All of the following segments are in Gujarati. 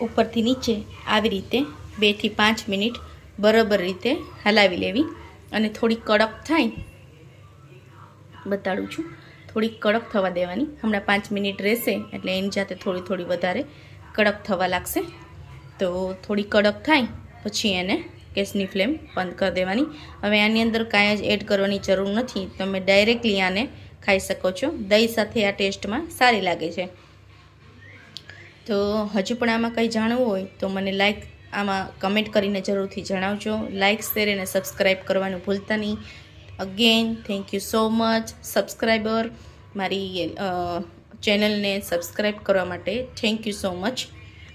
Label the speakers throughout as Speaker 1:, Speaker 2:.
Speaker 1: ઉપરથી નીચે આવી રીતે 2 થી 5 મિનિટ બરાબર રીતે હલાવી લેવી અને થોડી કડક થાય બતાડું છું થોડી કડક થવા દેવાની હમણાં 5 મિનિટ રહેશે એટલે એની જાતે થોડી થોડી વધારે કડક થવા લાગશે તો થોડી કડક થાય પછી એને ગેસની ફ્લેમ બંધ કરી દેવાની હવે આની અંદર કાંઈ જ એડ કરવાની જરૂર નથી તમે ડાયરેક્ટલી આને ખાઈ શકો છો દહીં સાથે આ ટેસ્ટમાં સારી લાગે છે તો હજુ પણ આમાં કંઈ જાણવું હોય તો મને આમાં કમેન્ટ કરીને જરૂરથી જણાવજો લાઇક શેર અને સબસ્ક્રાઈબ કરવાનું ભૂલતા નહીં again thank you so much subscriber મારી ચેનલને સબસ્ક્રાઈબ કરવા માટે થેન્ક યુ સો મચ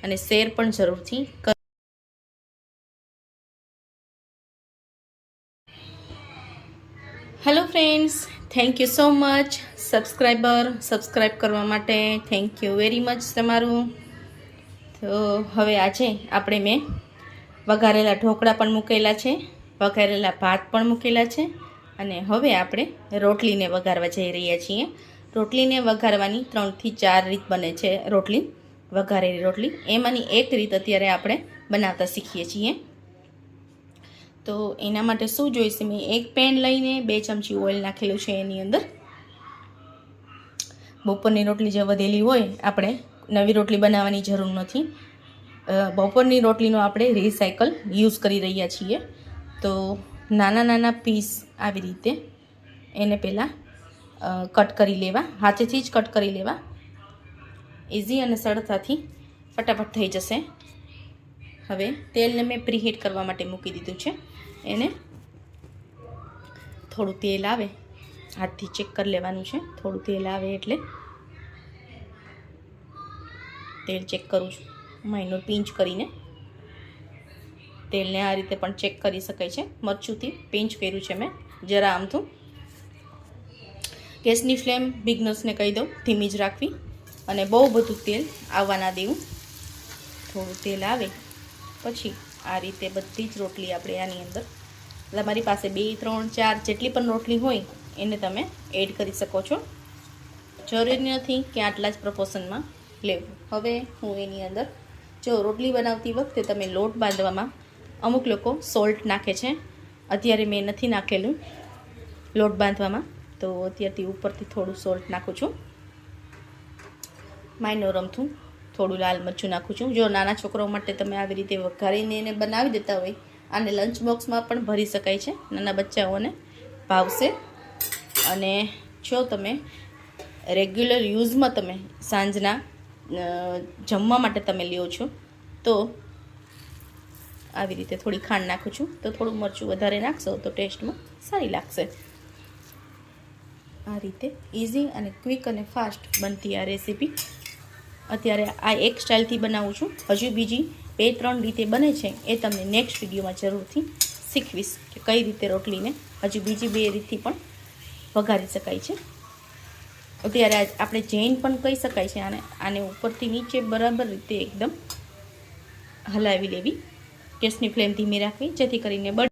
Speaker 1: અને શેર પણ જરૂરથી કરો hello friends thank you so much subscribe કરવા માટે થેન્ક યુ વેરી મચ તમારું તો હવે આજે આપણે મેં વઘારેલા ઢોકળા પણ મૂકેલા છે વઘારેલા ભાત પણ મૂકેલા છે અને હવે આપણે રોટલીને વઘારવા જઈ રહ્યા છીએ રોટલીને વઘારવાની 3 થી 4 રીત બને છે રોટલી વઘારેલી રોટલી એમાંની એક રીત અત્યારે આપણે બનાવતા શીખીએ છીએ તો એના માટે શું જોઈશે મેં એક પેન લઈને 2 ચમચી ઓઇલ નાખેલું છે એની અંદર બપોરની રોટલી જે વધેલી હોય આપણે નવી રોટલી બનાવવાની જરૂર નથી બપોરની રોટલીનો આપણે રિસાયકલ યુઝ કરી રહ્યા છીએ તો નાના નાના પીસ આવી રીતે એને પહેલાં કટ કરી લેવા હાથેથી જ કટ કરી લેવા ઇઝી અને સરળતાથી ફટાફટ થઈ જશે હવે તેલને મેં પ્રીહીટ કરવા માટે મૂકી દીધું છે એને થોડું તેલ આવે હાથથી ચેક કરી લેવાનું છે થોડું તેલ આવે એટલે તેલ ચેક કરું છું માઇનોર પિંચ કરીને તેલને આ રીતે પણ ચેક કરી શકાય છે મરચુંથી પિંચ કર્યું છે મેં જરા આમથું ગેસની ફ્લેમ બિગનર્સને કહી દઉં ધીમી જ રાખવી અને બહુ બધું તેલ આવવા ના દેવું થોડું તેલ આવે પછી આ રીતે બધી જ રોટલી આપણે આની અંદર તમારી પાસે 2 3 4 જેટલી પણ રોટલી હોય એને તમે એડ કરી શકો છો જરૂરી નથી કે આટલા જ પ્રપોર્શનમાં લેવું હવે હું એની અંદર જો રોટલી બનાવતી વખતે તમે લોટ બાંધવામાં અમુક લોકો સોલ્ટ નાખે છે અત્યારે મેં નથી નાખેલું લોટ બાંધવામાં તો અત્યારથી ઉપરથી થોડું સોલ્ટ નાખું છું માઇનોર અમથું થોડું લાલ મરચું નાખું છું જો નાના છોકરાઓ માટે તમે આવી રીતે વઘારીને એને બનાવી દેતા હોય આને લંચ બોક્સમાં પણ ભરી શકાય છે નાના બચ્ચાઓને ભાવશે અને જો તમે રેગ્યુલર યુઝમાં તમે સાંજના જમવા માટે તમે લ્યો છો તો આવી રીતે થોડી ખાંડ નાખું છું તો થોડું મરચું વધારે નાખશો તો ટેસ્ટમાં સારી લાગશે આ રીતે ઇઝી અને ક્વિક અને ફાસ્ટ બનતી આ રેસીપી અત્યારે આ એક સ્ટાઇલથી બનાવું છું હજુ બીજી 2-3 રીતે બને છે એ તમને નેક્સ્ટ વિડીયોમાં જરૂરથી શીખવીશ કે કઈ રીતે રોટલીને હજુ બીજી 2 રીતથી પણ વઘારી શકાય છે અત્યારે આપણે જૈન પણ કહી શકાય છે આને ઉપરથી નીચે બરાબર રીતે એકદમ હલાવી લેવી ગેસની ફ્લેમ ધીમી રાખવી જેથી કરીને